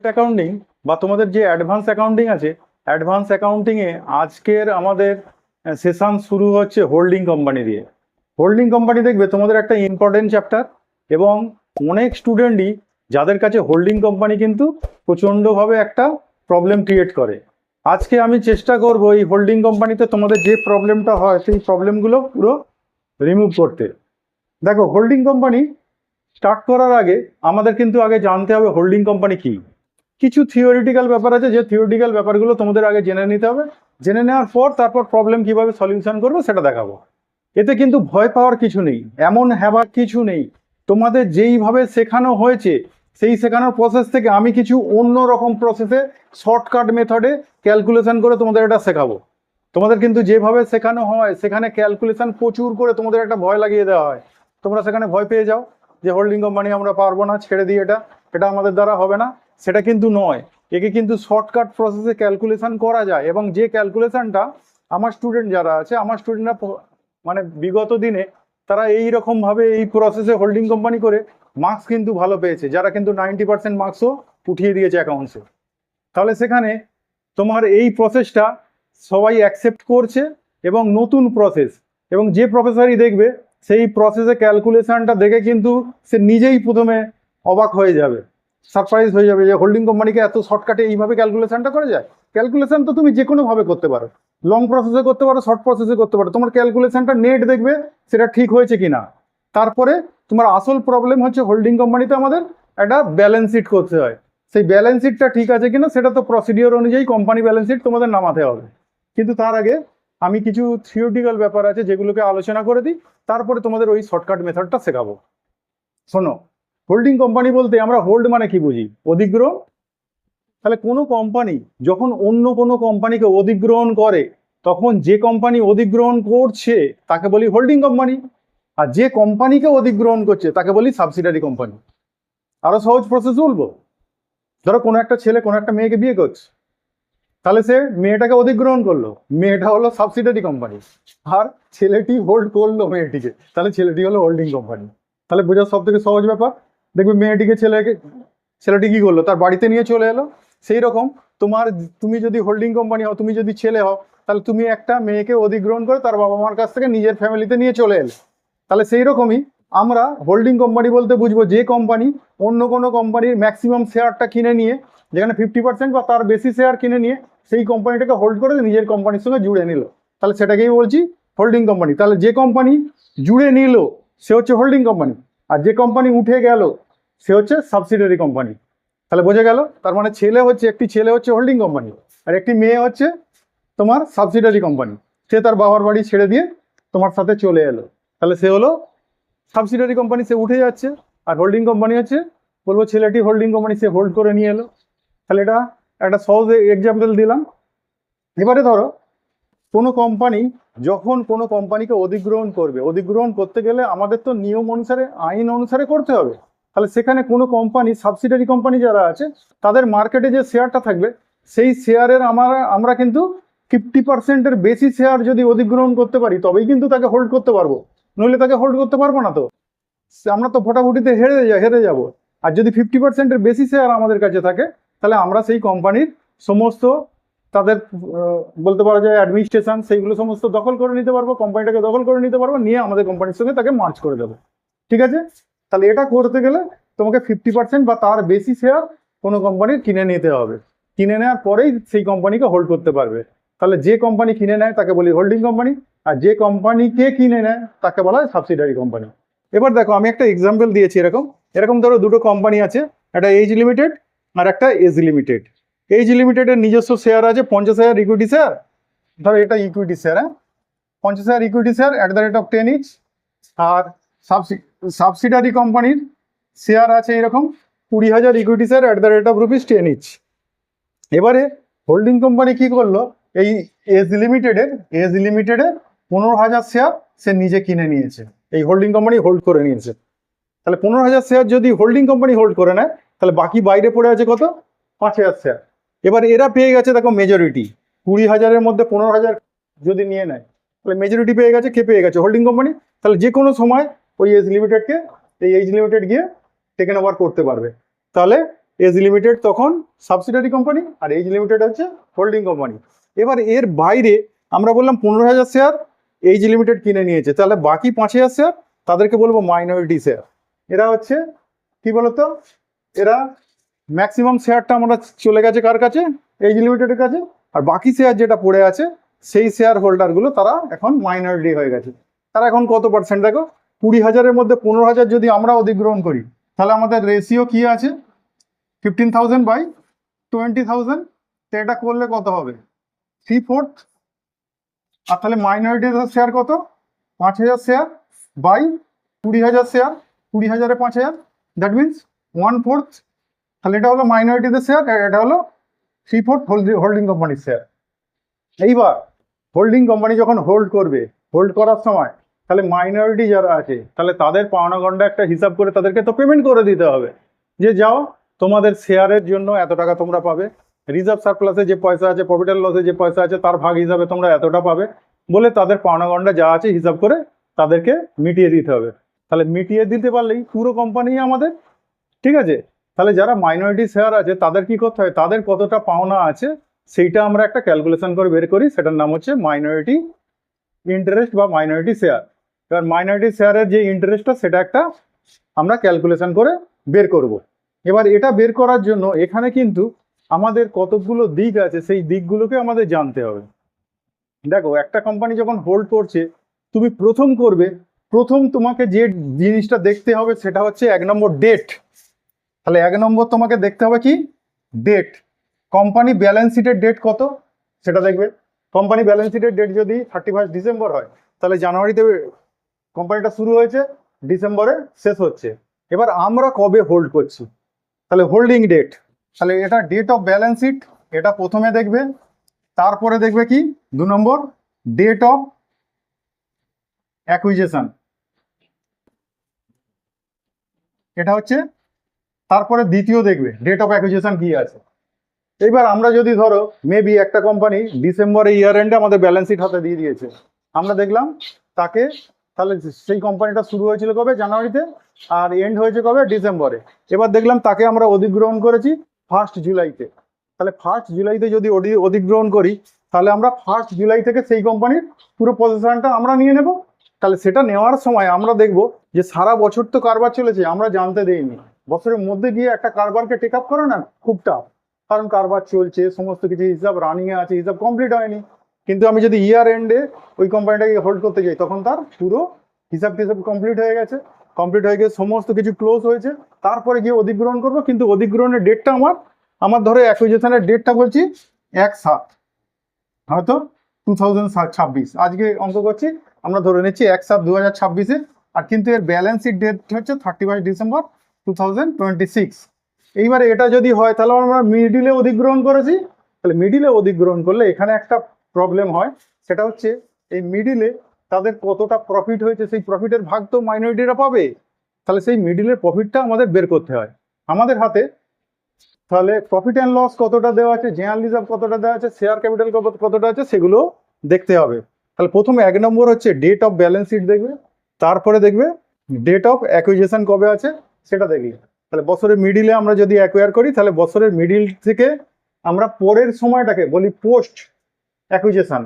Accounting বা তোমাদের যে অ্যাডভান্স অ্যাকাউন্টিং আছে, অ্যাডভান্স অ্যাকাউন্টিংয়ে আজকের আমাদের সেশন শুরু হচ্ছে হোল্ডিং কোম্পানি দিয়ে। হোল্ডিং কোম্পানি দেখবে তোমাদের একটা ইম্পর্টেন্ট চ্যাপ্টার, এবং অনেক স্টুডেন্টই যাদের কাছে হোল্ডিং কোম্পানি কিন্তু প্রচণ্ডভাবে একটা প্রবলেম ক্রিয়েট করে। আজকে আমি চেষ্টা করব এই হোল্ডিং কোম্পানিতে তোমাদের যে প্রবলেমটা হয় সেই প্রবলেমগুলো পুরো রিমুভ করতে। দেখো, হোল্ডিং কোম্পানি স্টার্ট করার আগে আমাদের কিন্তু আগে জানতে হবে হোল্ডিং কোম্পানি কি। কিছু থিওরিটিক্যাল ব্যাপার আছে, যে থিওরিটিক্যাল ব্যাপারগুলো তোমাদের আগে জেনে নিতে হবে। জেনে নেওয়ার পর তারপর প্রবলেম কিভাবে সলিউশন করবে সেটা দেখাবো। এতে কিন্তু ভয় পাওয়ার কিছু নেই, এমন হ্যাবার কিছু নেই। তোমাদের যেইভাবে শেখানো হয়েছে সেই শেখানোর প্রসেস থেকে আমি কিছু অন্য রকম প্রসেসে শর্টকাট মেথডে ক্যালকুলেশন করে তোমাদের এটা শেখাবো। তোমাদের কিন্তু যেভাবে শেখানো হয় সেখানে ক্যালকুলেশন প্রচুর করে তোমাদের একটা ভয় লাগিয়ে দেওয়া হয়। তোমরা সেখানে ভয় পেয়ে যাও যে হোল্ডিং কোম্পানি আমরা পারবো না, ছেড়ে দিই, এটা এটা আমাদের দ্বারা হবে না। সেটা কিন্তু নয়, একে কিন্তু শর্টকাট প্রসেসে ক্যালকুলেশন করা যায়। এবং যে ক্যালকুলেশনটা আমার স্টুডেন্ট যারা আছে, আমার স্টুডেন্টরা মানে বিগত দিনে তারা এই রকমভাবে এই প্রসেসে হোল্ডিং কোম্পানি করে মার্কস কিন্তু ভালো পেয়েছে, যারা কিন্তু 90% মার্কসও উঠিয়ে দিয়েছে অ্যাকাউন্টসে। তাহলে সেখানে তোমার এই প্রসেসটা সবাই অ্যাকসেপ্ট করছে, এবং নতুন প্রসেস, এবং যে প্রফেসরই দেখবে সেই প্রসেসে ক্যালকুলেশনটা দেখে কিন্তু সে নিজেই প্রথমে অবাক হয়ে যাবে, সারপ্রাইজ হয়ে যাবে যে হোল্ডিং কোম্পানিকে এত শর্টকাটে এইভাবে ক্যালকুলেশনটা করে যায়। ক্যালকুলেশন তো তুমি যে কোনোভাবে করতে পারো, লং প্রসেসে করতে পারো, শর্ট প্রসেসে করতে পারো। তোমার ক্যালকুলেশনটা নেট দেখবে সেটা ঠিক হয়েছে কিনা। তারপরে তোমার আসল প্রবলেম হচ্ছে হোল্ডিং কোম্পানিতে আমাদের একটা ব্যালেন্স শিট করতে হয়। সেই ব্যালেন্স শিটটা ঠিক আছে কিনা সেটা তো প্রসিডিওর অনুযায়ী কোম্পানি ব্যালেন্স শিট তোমাদের নামাতে হবে। কিন্তু তার আগে আমি কিছু থিওরিটিক্যাল ব্যাপার আছে যেগুলোকে আলোচনা করে দিই, তারপরে তোমাদের ওই শর্টকাট মেথডটা শেখাবো। শোনো, হোল্ডিং কোম্পানি বলতে আমরা হোল্ড মানে কি বুঝি? অধিগ্রহণ। তাহলে কোনো কোম্পানি যখন অন্য কোনো কোম্পানিকে অধিগ্রহণ করে, তখন যে কোম্পানি অধিগ্রহণ করছে তাকে বলি হোল্ডিং কোম্পানি, আর যে কোম্পানিকে অধিগ্রহণ করছে তাকে বলি সাবসিডারি কোম্পানি। আরো সহজ প্রসেস বলবো, ধরো কোনো একটা ছেলে কোনো একটা মেয়েকে বিয়ে করছে, তাহলে সে মেয়েটাকে অধিগ্রহণ করলো, মেয়েটা হলো সাবসিডারি কোম্পানি, আর ছেলেটি হোল্ড করলো মেয়েটিকে, তাহলে ছেলেটি হলো হোল্ডিং কোম্পানি। তাহলে বোঝার সব থেকে সহজ ব্যাপার। দেখবে মেয়েটিকে ছেলেটি কি করলো, তার বাড়িতে নিয়ে চলে এলো। সেই রকম তুমি যদি হোল্ডিং কোম্পানি হও, তুমি যদি ছেলে হও, তাহলে তুমি একটা মেয়েকে অধিগ্রহণ করে তার বাবা মার কাছ থেকে নিজের ফ্যামিলিতে নিয়ে চলে এলে। তাহলে সেই রকমই আমরা হোল্ডিং কোম্পানি বলতে বুঝবো যে কোম্পানি অন্য কোনো কোম্পানির ম্যাক্সিমাম শেয়ারটা কিনে নিয়ে, যেখানে 50% বা তার বেশি শেয়ার কিনে নিয়ে সেই কোম্পানিটাকে হোল্ড করে নিজের কোম্পানির সঙ্গে জুড়ে নিল, তাহলে সেটাকেই বলছি হোল্ডিং কোম্পানি। তাহলে যে কোম্পানি জুড়ে নিল সে হচ্ছে হোল্ডিং কোম্পানি, আর যে কোম্পানি উঠে গেল সে হচ্ছে সাবসিডিয়ারি কোম্পানি। তাহলে বোঝা গেল, তার মানে একটি ছেলে হচ্ছে হোল্ডিং কোম্পানি, আর একটি মেয়ে হচ্ছে তোমার সাবসিডিয়ারি কোম্পানি। সে তার বাবার বাড়ি ছেড়ে দিয়ে তোমার সাথে চলে এলো, তাহলে সে হলো সাবসিডিয়ারি কোম্পানি, সে উঠে যাচ্ছে। আর হোল্ডিং কোম্পানি হচ্ছে, বলবো ছেলেটি হোল্ডিং কোম্পানি, সে হোল্ড করে নিয়ে এলো। তাহলে এটা একটা সহজ এক্সাম্পল দিলাম। এবারে ধরো কোনো কোম্পানি যখন কোনো কোম্পানিকে অধিগ্রহণ করবে, অধিগ্রহণ করতে গেলে আমাদের তো নিয়ম অনুসারে, আইন অনুসারে করতে হবে। তাহলে সেখানে কোনো কোম্পানি, সাবসিডিয়ারি কোম্পানি যারা আছে, তাদের মার্কেটে যে শেয়ারটা থাকবে সেই শেয়ারের আমরা কিন্তু 50%-এর বেশি শেয়ার যদি অধিগ্রহণ করতে পারি তবেই কিন্তু তাকে হোল্ড করতে পারবো, নইলে তাকে হোল্ড করতে পারবো না। তো আমরা তো ভোটাভুটিতে হেরে যাব। আর যদি 50%-এর বেশি শেয়ার আমাদের কাছে থাকে, তাহলে আমরা সেই কোম্পানির সমস্ত তাদের বলতে পারা যায় অ্যাডমিনিস্ট্রেশন, সেইগুলো সমস্ত দখল করে নিতে পারবো, কোম্পানিটাকে দখল করে নিতে পারবো, নিয়ে আমাদের কোম্পানির সঙ্গে তাকে মার্জ করে দেবো। ঠিক আছে? তাহলে এটা করতে গেলে তোমাকে 50% বা তার বেশি শেয়ার কোনো কোম্পানির কিনে নিতে হবে। কিনে নেওয়ার পরেই সেই কোম্পানিকে হোল্ড করতে পারবে। তাহলে যে কোম্পানি কিনে নেয় তাকে বলি হোল্ডিং কোম্পানি, আর যে কোম্পানিকে কিনে নেয় তাকে বলা হয় সাবসিডিয়ারি কোম্পানি। এবার দেখো, আমি একটা এক্সাম্পল দিয়েছি। এরকম এরকম ধরো দুটো কোম্পানি আছে, একটা এইজ লিমিটেড আর একটা এজ লিমিটেড। এইজ লিমিটেডের নিজস্ব শেয়ার আছে 50,000 ইকুইটি শেয়ার। ধরো এটা ইকুইটি শেয়ার, হ্যাঁ, 50,000 ইকুইটি শেয়ার @10 ইচ। আর সাবসিডারি কোম্পানির শেয়ার আছে এরকম 20,000 ইকুইটি শেয়ার @10 ইচ। এবারে হোল্ডিং কোম্পানি কি করলো, এই এজ লিমিটেডের 15,000 শেয়ার সে নিজে কিনে নিয়েছে, এই হোল্ডিং কোম্পানি হোল্ড করে নিয়েছে। তাহলে 15,000 শেয়ার যদি হোল্ডিং কোম্পানি হোল্ড করে নেয়, তাহলে বাকি বাইরে পড়ে আছে কত? 5,000 শেয়ার। এবার এরা পেয়ে গেছে, দেখো মেজরিটি, 20,000-এর মধ্যে 15,000 যদি নিয়ে নেয়, তাহলে মেজরিটি পেয়ে গেছে। কে পেয়ে গেছে? Holding company. তাহলে যে কোনো সময় ওই এইজ লিমিটেড গিয়ে টেকেন ওভার করতে পারবে। তাহলে এজ লিমিটেড তখন সাবসিডারি কোম্পানি, আর এইচ লিমিটেড হচ্ছে হোল্ডিং কোম্পানি। এবার এর বাইরে আমরা বললাম 15,000 শেয়ার এইচ লিমিটেড কিনে নিয়েছে, তাহলে বাকি 5,000 শেয়ার তাদেরকে বলবো মাইনরিটি শেয়ার। এরা হচ্ছে কি বলতো, এরা ম্যাক্সিমাম শেয়ারটা আমরা চলে গেছে কার কাছে, এইচ লিমিটেডের কাছে, আর বাকি শেয়ার যেটা পড়ে আছে সেই শেয়ার হোল্ডারগুলো তারা এখন মাইনরিটি হয়ে গেছে। তারা এখন কত পার্সেন্ট, দেখো 20,000-এর মধ্যে 15,000 যদি আমরা অধিগ্রহণ করি তাহলে আমাদের রেশিও কি আছে 15,000/20,000, তো এটা করলে কত হবে 3/4। আর তাহলে মাইনরিটি শেয়ার কত, 5,000 শেয়ার বাই 20,000 শেয়ার, 20,000-এ 5,000, দ্যাট মিনস 1/4। তাহলে এটা হলো মাইনরিটিদের শেয়ার, এটা হলো 3/4 হোল্ডিং কোম্পানির শেয়ার। এইবার হোল্ডিং কোম্পানি যখন হোল্ড করবে, হোল্ড করার সময় তাহলে মাইনরিটি যারা আছে তাহলে তাদের পাওনা গন্ডা একটা হিসাব করে তাদেরকে তো পেমেন্ট করে দিতে হবে, যে যাও তোমাদের শেয়ারের জন্য এত টাকা তোমরা পাবে, রিজার্ভ সারপ্লাসে যে পয়সা আছে, প্রফিট অ্যান্ড লসে যে পয়সা আছে তার ভাগ হিসাবে তোমরা এতটা পাবে বলে তাদের পাওনা গন্ডা যা আছে হিসাব করে তাদেরকে মিটিয়ে দিতে হবে। তাহলে মিটিয়ে দিতে পারলেই পুরো কোম্পানি আমাদের, ঠিক আছে। তাহলে যারা মাইনরিটি শেয়ার আছে তাদের কি করতে হয়, তাদের কতটা পাওনা আছে সেইটা আমরা একটা ক্যালকুলেশন করে বের করি, সেটার নাম হচ্ছে মাইনরিটি ইন্টারেস্ট বা মাইনরিটি শেয়ার। এবার মাইনরিটি শেয়ারের যে ইন্টারেস্টটা সেটা একটা আমরা ক্যালকুলেশন করে বের করব। এবার এটা বের করার জন্য এখানে কিন্তু আমাদের কতগুলো দিক আছে, সেই দিকগুলোকে আমাদের জানতে হবে। দেখো একটা কোম্পানি যখন হোল্ড করছে, তুমি প্রথম করবে, প্রথম তোমাকে যে জিনিসটা দেখতে হবে সেটা হচ্ছে 1 নম্বর ডেট। তাহলে 1 নম্বর তোমাকে দেখতে হবে কি ডেট, কোম্পানি ব্যালেন্স শিটের ডেট কত সেটা দেখবে। কোম্পানি ব্যালেন্স শিটের ডেট যদি 31 ডিসেম্বর হয় তাহলে জানুয়ারিতে কোম্পানিটা শুরু হয়েছে, ডিসেম্বরে শেষ হচ্ছে। এবার আমরা কবে হোল্ড করছি, তাহলে হোল্ডিং ডেট, তাহলে এটা ডেট অফ ব্যালেন্স শিট, এটা প্রথমে দেখবে। তারপরে দেখবে কি 2 নম্বর ডেট অফ অ্যাকুইজিশন, এটা হচ্ছে তারপরে দ্বিতীয় দেখবে ডেট অফ অ্যাকুইজিশন কি আছে। এইবার আমরা যদি ধরো মেবি একটা কোম্পানি ডিসেম্বরে ইয়ার এন্ডে আমাদের ব্যালেন্স শিট হাতে দিয়ে দিয়েছে, আমরা দেখলাম তাকে, তাহলে সেই কোম্পানিটা শুরু হয়েছিল কবে জানুয়ারিতে আর এন্ড হয়েছে কবে ডিসেম্বরে। এবার দেখলাম তাকে আমরা অধিগ্রহণ করেছি 1 জুলাইতে, তাহলে 1 জুলাইতে যদি অধিগ্রহণ করি তাহলে আমরা 1 জুলাই থেকে সেই কোম্পানির পুরো পজিশনটা আমরা নিয়ে নেব। তাহলে সেটা নেওয়ার সময় আমরা দেখব যে সারা বছর তো কারবার চলেছে, আমরা জানতে দেইনি, বছরের মধ্যে গিয়ে একটা কারবারকে টেক আপ করা না খুব টাফ, কারণ কারবার চলছে, সমস্ত কিছু হিসাব রানিংয়ে আছে, হিসাব কমপ্লিট হয়নি। কিন্তু আমি যদি ইয়ার এন্ডে ওই কোম্পানিটাকে হোল্ড করতে যাই তখন তার পুরো হিসাব টিসাব কমপ্লিট হয়ে গেছে, কমপ্লিট হয়ে গিয়ে সমস্ত কিছু ক্লোজ হয়েছে, তারপরে গিয়ে অধিগ্রহণ করবো। কিন্তু অধিগ্রহণের ডেটটা আমার ধরো অ্যাকুইজিশনের ডেটটা বলছি 1/7, হয়তো 2026, আজকে অঙ্ক করছি, আমরা ধরে নিচ্ছি 1/7/2026-এ, আর কিন্তু এর ব্যালেন্স শিট ডেট হচ্ছে 31 ডিসেম্বর 2026। এইবারে এটা যদি হয় তাহলে আমরা মিডিলে অধিগ্রহণ করেছি, তাহলে মিডিলে অধিগ্রহণ করলে এখানে একটা প্রবলেম হয়, সেটা হচ্ছে এই মিডিলে তাদের কতটা প্রফিট হয়েছে সেই প্রফিটের ভাগ তো মাইনরিটিরা পাবে, তাহলে সেই মিডিলের প্রফিটটা আমাদের বের করতে হয় আমাদের হাতে। তাহলে প্রফিট অ্যান্ড লস কতটা দেওয়া আছে, জেনারেল রিজার্ভ কতটা দেওয়া আছে, শেয়ার ক্যাপিটাল কতটা আছে সেগুলো দেখতে হবে। তাহলে প্রথমে 1 নম্বর হচ্ছে ডেট অফ ব্যালেন্স শিট দেখবে, তারপরে দেখবে ডেট অফ অ্যাকুইজিশন কবে আছে সেটা দেখবে। তাহলে বছরের মিডিলে আমরা যদি অ্যাকোয়ার করি তাহলে বছরের মিডিল থেকে আমরা পরের সময়টাকে বলি পোস্ট অ্যাকুইজিশন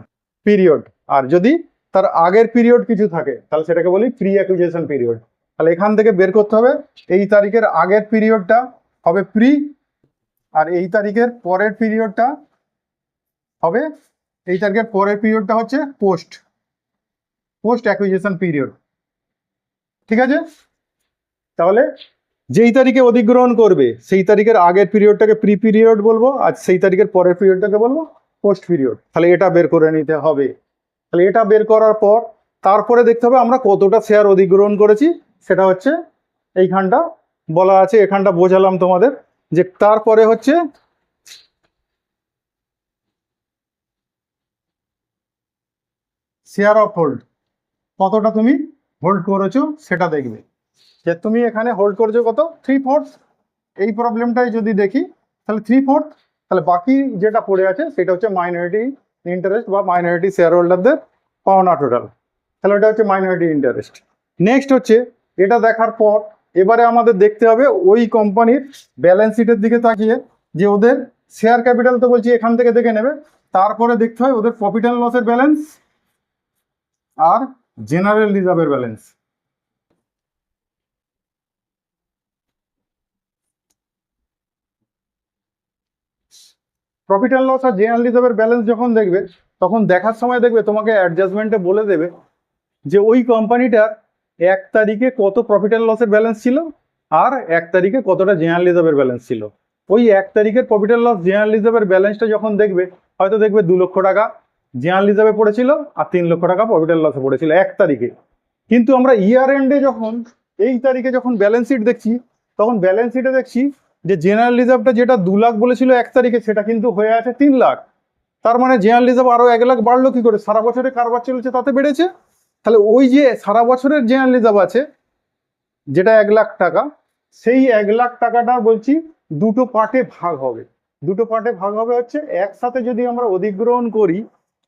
পিরিয়ড, আর যদি তার আগের পিরিয়ড কিছু থাকে তাহলে সেটাকে বলি প্রি অ্যাকুইজিশন পিরিয়ড। তাহলে এখান থেকে বের করতে হবে এই তারিখের আগের পিরিয়ডটা হবে প্রি, আর এই তারিখের পরের পিরিয়ডটা হবে, এই তারিখের পরের পিরিয়ডটা হচ্ছে পোস্ট অ্যাকুইজিশন পিরিয়ড, ঠিক আছে। তাহলে যেই তারিখে অধিগ্রহণ করবে সেই তারিখের আগের পিরিয়ডটাকে প্রি পিরিয়ড বলবো, আর সেই তারিখের পরের পিরিয়ডটাকে বলবো পোস্ট পিরিয়ড। তাহলে এটা বের করে নিতে হবে। তাহলে এটা বের করার পর তারপরে দেখতে হবে আমরা কতটা শেয়ার অধিগ্রহণ করেছি, সেটা হচ্ছে এইখানটা বলা আছে, এখানটা বোঝালাম তোমাদের, যে তারপরে হচ্ছে শেয়ার অফ হোল্ড, কতটা তুমি হোল্ড করেছো সেটা দেখবে, যে তুমি এখানে হোল্ড করেছো কত 3/4। এই প্রবলেমটাই যদি দেখি তাহলে 3/4, তাহলে বাকি যেটা পড়ে আছে সেটা হচ্ছে মাইনরিটি ইন্টারেস্ট বা মাইনরিটি শেয়ার হোল্ডারদের পাওনা টোটাল, তাহলে এটা হচ্ছে মাইনরিটি ইন্টারেস্ট। নেক্সট হচ্ছে এটা দেখার পর এবারে আমাদের দেখতে হবে ওই কোম্পানির ব্যালেন্স শিটের দিকে তাকিয়ে যে ওদের শেয়ার ক্যাপিটাল তো বলছি এখান থেকে দেখে নেবে, তারপরে দেখতে হয় ওদের প্রফিট অ্যান্ড লসের ব্যালেন্স আর জেনারেল রিজার্ভের ব্যালেন্স। প্রফিট অ্যান্ড লস আর জেনারেল রিজার্ভের ব্যালেন্স যখন দেখবে তখন দেখার সময় দেখবে তোমাকে অ্যাডজাস্টমেন্টে বলে দেবে যে ওই কোম্পানিটার 1 তারিখে কত প্রফিট অ্যান্ড লসের ব্যালেন্স ছিল আর 1 তারিখে কতটা জেনারেল রিজার্ভের ব্যালেন্স ছিল। ওই 1 তারিখের প্রফিট অ্যান্ড লস জেনারেল রিজার্ভের ব্যালেন্সটা যখন দেখবে হয়তো দেখবে 2 লক্ষ টাকা জেনারেল রিজার্ভে পড়েছিল আর 3 লক্ষ টাকা প্রফিট অ্যান্ড লসে পড়েছিল 1 তারিখে। কিন্তু আমরা ইয়ার এন্ডে যখন এই তারিখে যখন ব্যালেন্স শিট দেখছি তখন ব্যালেন্স শিটে দেখছি যে জেনারেল রিজার্ভটা যেটা 2 লাখ বলেছিল 1 তারিখে সেটা কিন্তু হয়ে আছে 3 লাখ। তার মানে জেনারেল রিজার্ভ আরো 1 লাখ বাড়লো কি করে? সারা বছরে কারবার চলেছে তাতে বেড়েছে। তাহলে ওই যে সারা বছরের জেনারেল রিজার্ভ আছে যেটা 1 লাখ টাকা, সেই 1 লাখ টাকাটা বলছি দুটো পার্টে ভাগ হবে। দুটো পার্টে ভাগ হবে হচ্ছে একসাথে যদি আমরা অধিগ্রহণ করি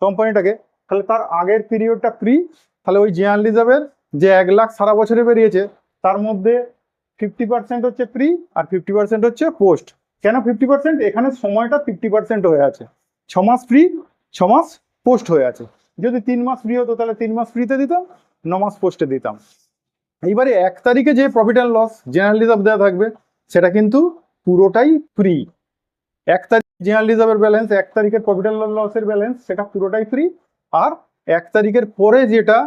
কোম্পানিটাকে তাহলে তার আগের পিরিয়ডটা ফ্রি, তাহলে ওই জেনারেল রিজার্ভের যে 1 লাখ সারা বছরে বেরিয়েছে তার মধ্যে 50% হচ্ছে ফ্রি আর 50% হচ্ছে পোস্ট। কেন 50%? এখানে সময়টা 50% হয়ে আছে, 6 মাস ফ্রি 6 মাস পোস্ট হয়ে আছে। যদি 3 মাস ফ্রি হতো তাহলে 3 মাস ফ্রিতে দিতাম, 9 মাস পোস্টে দিতাম। এইবারে 1 তারিখে যে profit and loss general reserve দেওয়া থাকবে সেটা কিন্তু পুরোটাই ফ্রি। 1 তারিখ জেনারেল রিজার্ভের ব্যালেন্স, 1 তারিখের প্রফিট অ্যান্ড লসের ব্যালেন্স সেটা পুরোটাই ফ্রি। আর 1 তারিখের পরে যেটা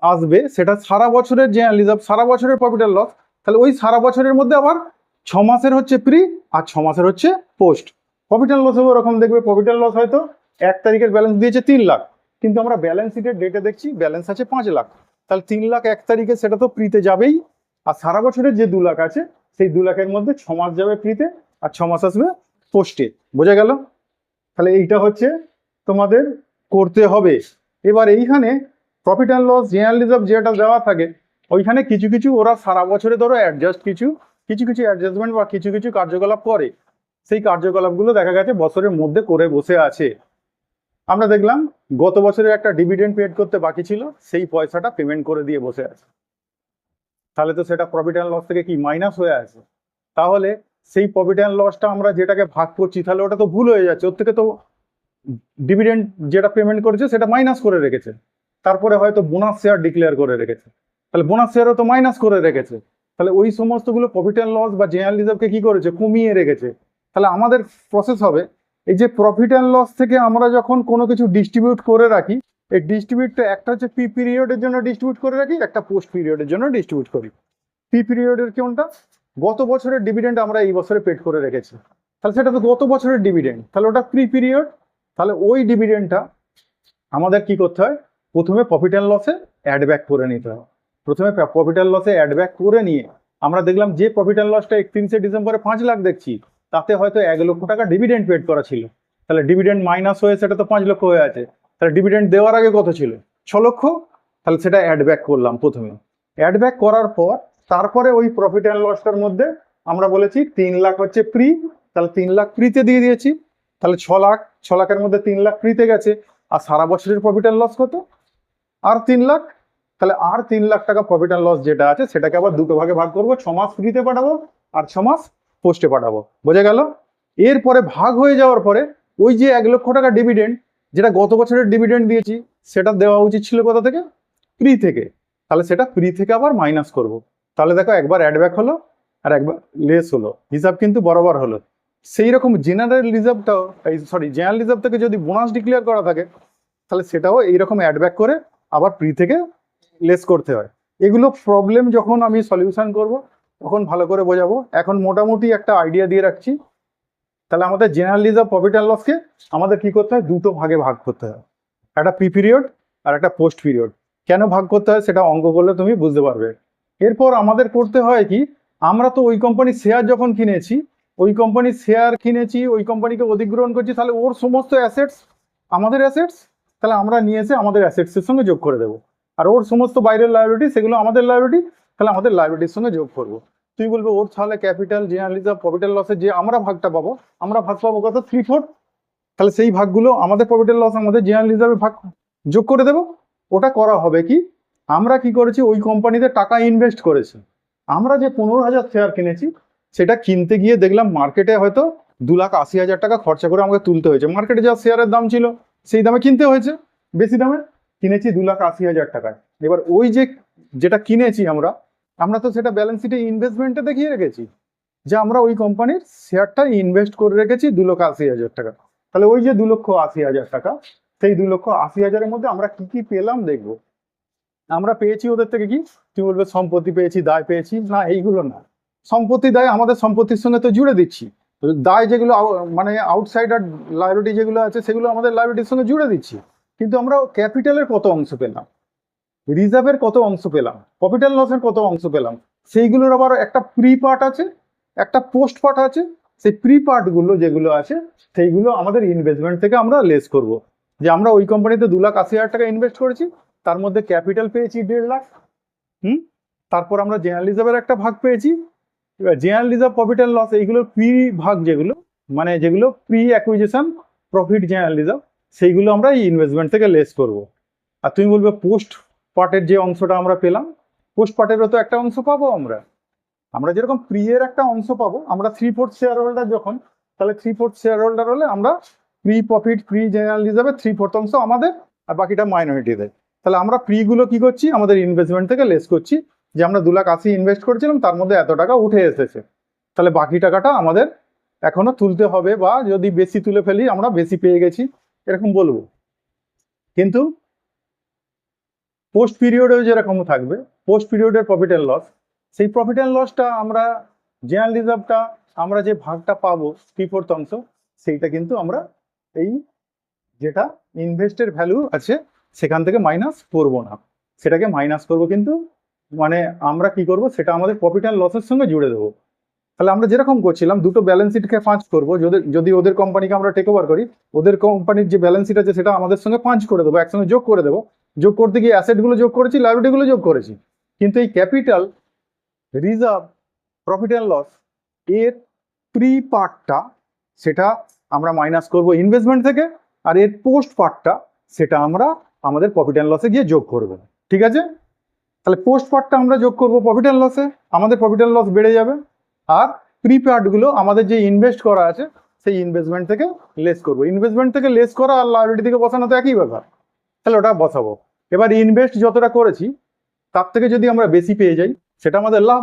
আসবে সেটা সারা বছরের জেনারেল রিজার্ভ, সারা বছরের প্রফিট অ্যান্ড লস। তাহলে ওই সারা বছরের মধ্যে আবার 6 মাসের হচ্ছে ফ্রি আর 6 মাসের হচ্ছে পোস্ট। প্রফিট অ্যান্ড লসেও ওরকম দেখবে, প্রফিট অ্যান্ড লস হয়তো 1 তারিখের ব্যালেন্স দিয়েছে 3 লাখ, কিন্তু আমরা ব্যালেন্স শিটের ডেটে দেখছি ব্যালেন্স আছে 5 লাখ। তাহলে 3 লাখ 1 তারিখে সেটা তো ফ্রিতে যাবেই, আর সারা বছরের যে 2 লাখ আছে সেই 2 লাখের মধ্যে 6 মাস যাবে ফ্রিতে আর 6 মাস আসবে পোস্টে। বোঝা গেল? তাহলে এইটা হচ্ছে তোমাদের করতে হবে। এবার এইখানে profit and loss general reserve যেটা দেওয়া থাকে ওইখানে কিছু কিছু ওরা সারা বছরে ধরো কিছু কিছু অ্যাডজাস্টমেন্ট বা কিছু কিছু কার্যকলাপ করে, সেই কার্যকলাপগুলো দেখা গেছে বছরের মধ্যে করে বসে আছে। আমরা দেখলাম গত বছরের একটা ডিভিডেন্ড পেড করতে বাকি ছিল, সেই পয়সাটা পেমেন্ট করে দিয়ে বসে আছে। তাহলে তো সেটা প্রফিট অ্যান্ড লস থেকে কি মাইনাস হয়ে আছে? তাহলে সেই প্রফিট অ্যান্ড লসটা আমরা যেটাকে ভাগ করছি তাহলে ওটা তো ভুল হয়ে যাচ্ছে, ওর থেকে তো ডিভিডেন্ড যেটা পেমেন্ট করেছে সেটা মাইনাস করে রেখেছে। তারপরে হয়তো বোনাস শেয়ার ডিক্লেয়ার করে রেখেছে, তাহলে বোনাস শেয়ারও তো মাইনাস করে রেখেছে। তাহলে ওই সমস্তগুলো প্রফিট অ্যান্ড লস বা জেনারেল রিজার্ভকে কি করেছে? কমিয়ে রেখেছে। তাহলে আমাদের প্রসেস হবে এই যে প্রফিট অ্যান্ড লস থেকে আমরা যখন কোনো কিছু ডিস্ট্রিবিউট করে রাখি, এই ডিস্ট্রিবিউটটা একটা হচ্ছে পি পিরিয়ডের জন্য ডিস্ট্রিবিউট করে রাখি, একটা পোস্ট পিরিয়ডের জন্য ডিস্ট্রিবিউট করি। পি পিরিয়ডের কোনটা? গত বছরের ডিভিডেন্ড আমরা এই বছরে পেড করে রেখেছি, তাহলে সেটা তো গত বছরের ডিভিডেন্ড, তাহলে ওটা প্রি পিরিয়ড। তাহলে ওই ডিভিডেন্ডটা আমাদের কি করতে হয়? প্রথমে প্রফিট অ্যান্ড লসে অ্যাড ব্যাক করে নিতে হয়। প্রথমে প্রফিট অ্যান্ড লসে অ্যাড ব্যাক করে নিয়ে আমরা দেখলাম যে প্রফিট অ্যান্ড লসটা 31শে ডিসেম্বরে 5 লাখ দেখছি, তাতে হয়তো 1 লক্ষ টাকা ডিভিডেন্ড পেড করা ছিল। তাহলে ডিভিডেন্ড মাইনাস হয়ে সেটা তো 5 লক্ষ হয়ে আছে। তাহলে ডিভিডেন্ড দেওয়ার আগে কত ছিল? 6 লক্ষ। তাহলে সেটা অ্যাড ব্যাক করলাম প্রথমে। অ্যাড ব্যাক করার পর তারপরে ওই প্রফিট অ্যান্ড লসটার মধ্যে আমরা বলেছি 3 লাখ হচ্ছে ফ্রি, তাহলে 3 লাখ ফ্রিতে দিয়ে দিয়েছি। তাহলে 6 লাখ, 6 লাখের মধ্যে 3 লাখ ফ্রিতে গেছে। আর সারা বছরের প্রফিট অ্যান্ড লস কত? আর 3 লাখ। তাহলে আর 3 লাখ টাকা প্রফিট অ্যান্ড লস যেটা আছে সেটাকে আবার দুটো ভাগে ভাগ করবো, 6 মাস ফ্রিতে পাঠাবো আর 6 মাস পোস্টে পাঠাবো। বোঝা গেল? এরপরে ভাগ হয়ে যাওয়ার পরে ওই যে 1 লক্ষ টাকা ডিভিডেন্ড যেটা গত বছরের ডিভিডেন্ড দিয়েছি সেটা দেওয়া উচিত ছিল কোথা থেকে? ফ্রি থেকে। তাহলে সেটা ফ্রি থেকে আবার মাইনাস করব। তাহলে দেখো একবার অ্যাড ব্যাক হলো আর একবার লেস হলো, হিসাব কিন্তু বরাবর হলো। সেই রকম জেনারেল রিজার্ভটাও জেনারেল রিজার্ভ থেকে যদি বোনাস ডিক্লেয়ার করা থাকে তাহলে সেটাও এইরকম অ্যাড ব্যাক করে আবার ফ্রি থেকে লেস করতে হয়। এগুলো প্রবলেম যখন আমি সলিউশন করব তখন ভালো করে বোঝাবো। এখন মোটামুটি একটা আইডিয়া দিয়ে রাখছি। তাহলে আমাদের জেনারেল রিজার্ভ প্রফিট অ্যান্ড লসকে আমাদের কি করতে হয়? দুটো ভাগে ভাগ করতে হয়, একটা পি পিরিয়ড আর একটা পোস্ট পিরিয়ড। কেন ভাগ করতে হয় সেটা অঙ্ক করলে তুমি বুঝতে পারবে। এরপর আমাদের করতে হয় কি, আমরা তো ওই কোম্পানির শেয়ার যখন কিনেছি, ওই কোম্পানির শেয়ার কিনেছি, ওই কোম্পানিকে অধিগ্রহণ করছি, তাহলে ওর সমস্ত অ্যাসেটস আমাদের অ্যাসেটস, তাহলে আমরা নিয়ে এসে আমাদের অ্যাসেটসের সঙ্গে যোগ করে দেবো। আর ওর সমস্ত বাইরের লায়াবিলিটি সেগুলো আমাদের লায়াবিলিটি, তাহলে আমাদের লায়াবিলিটির সঙ্গে যোগ করবো। তুই বলবো ওর তাহলে capital general reserve profit and লসের যে আমরা ভাগটা পাবো, আমরা ভাগ পাবো কত? 3/4। তাহলে সেই ভাগগুলো আমাদের প্রফিট অ্যান্ড লস আমাদের জেনারেল রিজার্ভে ভাগ যোগ করে দেবো। ওটা করা হবে কি, আমরা কি করেছি? ওই কোম্পানিতে টাকা ইনভেস্ট করেছি, আমরা যে 15,000 শেয়ার কিনেছি সেটা কিনতে গিয়ে দেখলাম মার্কেটে হয়তো 2,80,000 টাকা খরচা করে আমাকে তুলতে হয়েছে। মার্কেটে যা শেয়ারের দাম ছিল সেই দামে কিনতে হয়েছে, বেশি দামে কিনেছি 2,80,000 টাকায়। এবার ওই যে যেটা কিনেছি আমরা আমরা তো সেটা ব্যালেন্স শিটে ইনভেস্টমেন্টে দেখিয়ে রেখেছি যে আমরা ওই কোম্পানির শেয়ারটা ইনভেস্ট করে রেখেছি 2,80,000 টাকা। তাহলে ওই যে 2,80,000 টাকা, সেই 2,80,000-এর মধ্যে আমরা কি কি পেলাম দেখবো। আমরা পেয়েছি ওদের থেকে কি, তুমি বলবে সম্পত্তি পেয়েছি, দায় পেয়েছি, না এইগুলো না। সম্পত্তি দায় আমাদের সম্পত্তির সঙ্গে তো জুড়ে দিচ্ছি, দায় যেগুলো মানে আউটসাইডার লাইবিলিটি যেগুলো আছে সেগুলো আমাদের লাইবিলিটির সঙ্গে জুড়ে দিচ্ছি। কিন্তু আমরা ক্যাপিটালের কত অংশ পেলাম, রিজার্ভের কত অংশ পেলাম, প্রফিট অ্যান্ড লসের কত অংশ পেলাম, সেইগুলোর আবার একটা প্রি পার্ট আছে, একটা পোস্ট পার্ট আছে। সেই প্রি পার্টগুলো যেগুলো আছে সেইগুলো আমাদের ইনভেস্টমেন্ট থেকে আমরা লেস করব। যে আমরা ওই কোম্পানিতে 2,80,000 টাকা ইনভেস্ট করেছি, তার মধ্যে ক্যাপিটাল পেয়েছি 1.5 লাখ। তারপর আমরা জেনারেল রিজার্ভের একটা ভাগ পেয়েছি। এবার general reserve, profit and loss, এইগুলোর প্রি ভাগ যেগুলো, মানে যেগুলো pre acquisition profit general reserve, সেইগুলো আমরা এই ইনভেস্টমেন্ট থেকে লেস করব। আর তুমি বলবে পোস্ট পার্টের যে অংশটা আমরা পেলাম, পোস্ট পার্টেরও তো একটা অংশ পাবো আমরা। আমরা যেরকম প্রি এর একটা অংশ পাবো, আমরা 3/4 শেয়ার হোল্ডার যখন, তাহলে 3/4 শেয়ার হোল্ডার হলে আমরা প্রি প্রফিট, প্রি জেনারেল রিজার্ভের 3/4 অংশ আমাদের, আর বাকিটা মাইনরিটি দেয়। তাহলে আমরা প্রিগুলো কি করছি, আমাদের ইনভেস্টমেন্ট থেকে লেস করছি, যে আমরা 2,80,000 ইনভেস্ট করেছিলাম, তার মধ্যে এত টাকা উঠে এসেছে, তাহলে বাকি টাকাটা আমাদের এখনো তুলতে হবে, বা যদি বেশি তুলে ফেলি আমরা বেশি পেয়ে গেছি এরকম বলবো। কিন্তু পোস্ট পিরিয়ডেও যেরকম থাকবে, পোস্ট পিরিয়ডের প্রফিট অ্যান্ড লস, সেই প্রফিট অ্যান্ড লসটা আমরা জেনারেল রিজার্ভটা আমরা যে ভাগটা পাবো 3/4 অংশ, সেইটা কিন্তু আমরা এই যেটা ইনভেস্টের ভ্যালু আছে সেখান থেকে মাইনাস করবো না, সেটাকে মাইনাস করবো। কিন্তু মানে আমরা কি করব, সেটা আমাদের প্রফিট অ্যান্ড লসের সঙ্গে জুড়ে দেবো। তাহলে আমরা যেরকম করছিলাম, দুটো ব্যালেন্স শিটকে পাঁচ করবো, যদি ওদের কোম্পানিকে আমরা টেক ওভার করি, ওদের কোম্পানির যে ব্যালেন্স শিট আছে সেটা আমাদের সঙ্গে পাঁচ করে দেবো, একসঙ্গে যোগ করে দেবো। যোগ করতে গিয়ে অ্যাসেটগুলো যোগ করেছি, লাইবিলিটিগুলো যোগ করেছি, কিন্তু এই capital, reserve, profit and loss এর প্রি পার্টটা সেটা আমরা মাইনাস করব ইনভেস্টমেন্ট থেকে, আর এর পোস্ট পার্টটা সেটা আমরা আমাদের প্রফিট অ্যান্ড লসে গিয়ে যোগ করব। ঠিক আছে, তাহলে পোস্ট পার্টটা আমরা যোগ করব প্রফিট অ্যান্ড লসে, আমাদের প্রফিট অ্যান্ড লস বেড়ে যাবে। আর প্রি পার্টগুলো আমাদের যে ইনভেস্ট করা আছে সেই ইনভেস্টমেন্ট থেকে লেস করব। ইনভেস্টমেন্ট থেকে লেস করা আর লাইবিলিটি থেকে বসানো তো একই ব্যাপার, তাহলে ওটা বসাবো। এবার ইনভেস্ট যতটা করেছি তার থেকে যদি আমরা বেশি পেয়ে যাই সেটা আমাদের লাভ,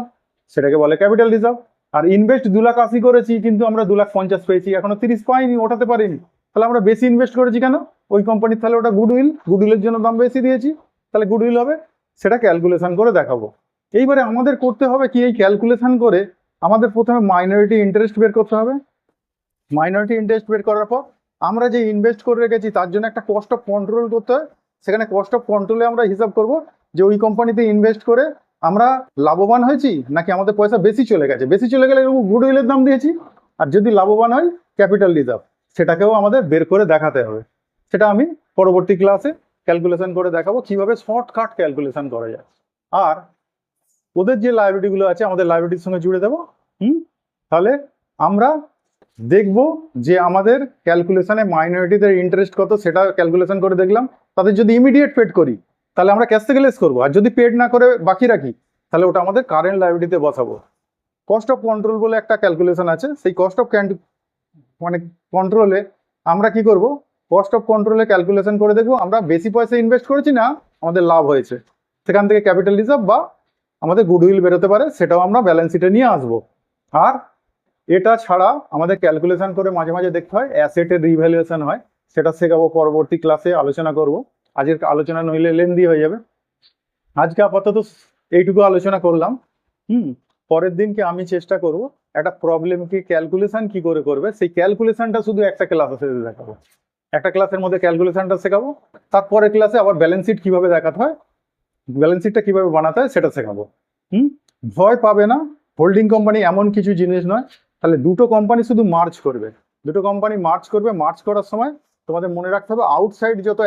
সেটাকে বলে ক্যাপিটাল রিজার্ভ। আর ইনভেস্ট 2,80,000 করেছি, কিন্তু আমরা 2,50,000 পেয়েছি, এখনো 30 পাইনি, ওঠাতে পারিনি, তাহলে আমরা বেশি ইনভেস্ট করেছি কেন ওই কোম্পানির, তাহলে ওটা গুডউইল, গুডউইলের জন্য দাম বেশি দিয়েছি, তাহলে গুডউইল হবে, সেটা ক্যালকুলেশন করে দেখাবো। এইবারে আমাদের করতে হবে কি, এই ক্যালকুলেশন করে আমাদের প্রথমে মাইনরিটি ইন্টারেস্ট বের করতে হবে। মাইনরিটি ইন্টারেস্ট বের করার পর আমরা যে ইনভেস্ট করে রেখেছি তার জন্য একটা কস্ট অফ কন্ট্রোল করতে হয়, সেখানে কস্ট অফ কন্ট্রোলে আমরা হিসাব করব যে ওই কোম্পানিতে ইনভেস্ট করে আমরা লাভবান হয়েছি নাকি আমাদের পয়সা বেশি চলে গেছে। বেশি চলে গেলে গুডউইলের দাম দিয়েছি, আর যদি লাভবান হয় ক্যাপিটাল রিজার্ভ, সেটাকেও আমাদের বের করে দেখাতে হবে। সেটা আমি পরবর্তী ক্লাসে ক্যালকুলেশন করে দেখাবো কিভাবে শর্টকাট ক্যালকুলেশন করা যায়। আর ওদের যে লাইবিলিটিগুলো আছে আমাদের লাইবিলিটির সঙ্গে জুড়ে দেবো। তাহলে আমরা দেখবো যে আমাদের ক্যালকুলেশনে মাইনরিটিদের ইন্টারেস্ট কত সেটা ক্যালকুলেশন করে দেখলাম, তাদের যদি ইমিডিয়েট পেড করি তাহলে আমরা ক্যাশ থেকে লেস করবো, আর যদি পেড না করে বাকি রাখি তাহলে ওটা আমাদের কারেন্ট লাইবিলিটিতে বসাবো। কস্ট অফ কন্ট্রোল বলে একটা ক্যালকুলেশন আছে, সেই কস্ট অফ মানে কন্ট্রোলে আমরা কি করব, কস্ট অফ কন্ট্রোলে ক্যালকুলেশন করে দেখবো আমরা বেশি পয়সা ইনভেস্ট করেছি না আমাদের লাভ হয়েছে, সেখান থেকে ক্যাপিটাল রিজার্ভ বা আমাদের গুডউইল বেরোতে পারে, সেটাও আমরা ব্যালেন্স শিটে নিয়ে আসবো। আর এটা ছাড়া আমাদের ক্যালকুলেশন করে মাঝে মাঝে দেখতে হয় অ্যাসেটের রিভ্যালুয়েশন হয়, সেটা শেখাবো, পরবর্তী ক্লাসে আলোচনা করব। আজকের আলোচনা নইলে লেন্দি হয়ে যাবে, আজকে আপাতত এইটুকু আলোচনা করলাম। পরের দিনকে আমি চেষ্টা করব একটা প্রবলেমকে ক্যালকুলেশন কি করে করবে সেই ক্যালকুলেশনটা শুধু একটা ক্লাসে দেখাবো, একটা ক্লাসের মধ্যে ক্যালকুলেশনটা শেখাবো, তারপরের ক্লাসে আবার ব্যালেন্স শিট কিভাবে দেখাতে হয়, ব্যালেন্স শিটটা কিভাবে বানাতে হয় সেটা শেখাবো। ভয় পাবে না, হোল্ডিং কোম্পানি এমন কিছু জিনিস নয়। তাহলে দুটো কোম্পানি শুধু মার্জ করবে, দুটো কোম্পানি মার্জ করবে, মার্জ করার সময় তোমাদের মনে রাখতে হবে আউটসাইড যত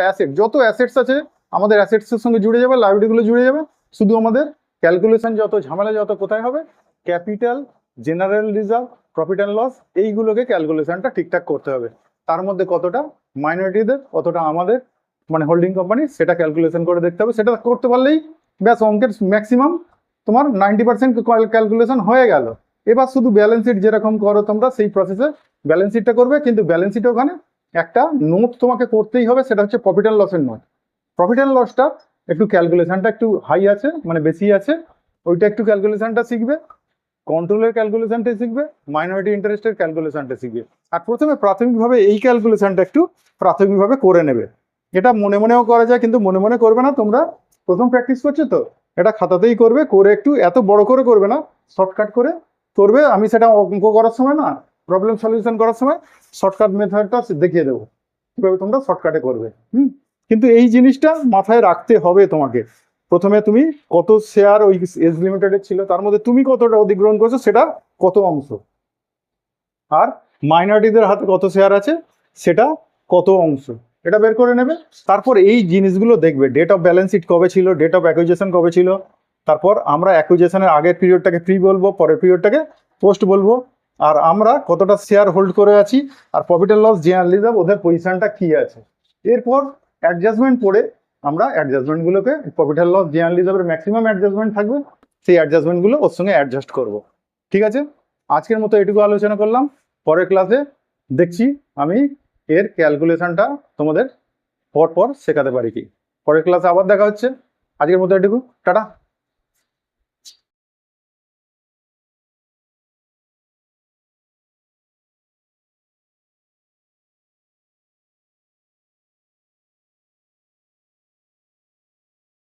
অ্যাসেটস আছে আমাদের অ্যাসেটসের সঙ্গে জুড়ে যাবে, লাইবিলিটিগুলো জুড়ে যাবে, শুধু আমাদের ক্যালকুলেশন যত ঝামেলা যত কোথায় হবে, capital, general reserve, profit and loss, এইগুলোকে ক্যালকুলেশনটা ঠিকঠাক করতে হবে। তার মধ্যে কতটা মাইনরিটিদের কতটা আমাদের মানে হোল্ডিং কোম্পানি সেটা ক্যালকুলেশন করে দেখতে হবে, সেটা করতে পারলেই ব্যাস অঙ্কের ম্যাক্সিমাম তোমার 90% ক্যালকুলেশন হয়ে গেল। এবার শুধু ব্যালেন্স শিট যেরকম করো তোমরা সেই প্রসেসে ব্যালেন্স শিটটা করবে, কিন্তু ব্যালেন্স শিটে ওখানে একটা নোট তোমাকে করতেই হবে, সেটা হচ্ছে প্রফিট অ্যান্ড লসের নোট। প্রফিট অ্যান্ড লসটা একটু ক্যালকুলেশনটা একটু হাই আছে, মানে বেশি আছে, ওইটা একটু ক্যালকুলেশনটা শিখবে, কন্ট্রোলের ক্যালকুলেশনটা শিখবে, মাইনরিটি ইন্টারেস্টের ক্যালকুলেশনটা শিখবে। আর প্রথমে প্রাথমিকভাবে এই ক্যালকুলেশনটা একটু প্রাথমিকভাবে করে নেবে। এটা মনে মনেও করা যায়, কিন্তু মনে মনে করবে না, তোমরা প্রথম প্র্যাকটিস করছো তো, এটা খাতাতেই করবে, করে একটু এত বড় করে করবে না, শর্টকাট করে করবে। আমি সেটা অঙ্ক করার সময় না, প্রবলেম সলিউশন করার সময় শর্টকাট মেথডটা দেখিয়ে দেবো কিভাবে তোমরা শর্টকাটে করবে। কিন্তু এই জিনিসটা মাথায় রাখতে হবে তোমাকে। প্রথমে তুমি কত শেয়ার ওই এজ লিমিটেডের ছিল, তার মধ্যে তুমি কতটা অধিগ্রহণ করছো, সেটা কত অংশ, আর মাইনরিটিদের হাতে কত শেয়ার আছে সেটা কত অংশ, এটা বের করে নেবে। তারপর এই জিনিসগুলো দেখবে, ডেট অফ ব্যালেন্স শিট কবে ছিল, ডেট অফ অ্যাকুইজিশন কবে ছিল, তারপর আমরা অ্যাকুইজিশনের আগের পিরিয়ডটাকে প্রি বলবো, পরের পিরিয়ডটাকে পোস্ট বলবো, আর আমরা কতটা শেয়ার হোল্ড করে আছি, আর profit and loss general reserve ওদের পজিশনটা কি আছে। এরপর অ্যাডজাস্টমেন্ট করে আমরা অ্যাডজাস্টমেন্টগুলোকে, প্রফিট অ্যান্ড লস জেনারেল রিজার্ভের ম্যাক্সিমাম অ্যাডজাস্টমেন্ট থাকবে, সেই অ্যাডজাস্টমেন্টগুলো ওর সঙ্গে অ্যাডজাস্ট করব। ঠিক আছে, আজকের মতো এটুকু আলোচনা করলাম। পরের ক্লাসে দেখছি আমি এর ক্যালকুলেশনটা তোমাদের পর শেখাতে পারি কি। পরের ক্লাসে আবার দেখা হচ্ছে। আজকের মতো এটুকু, টাটা।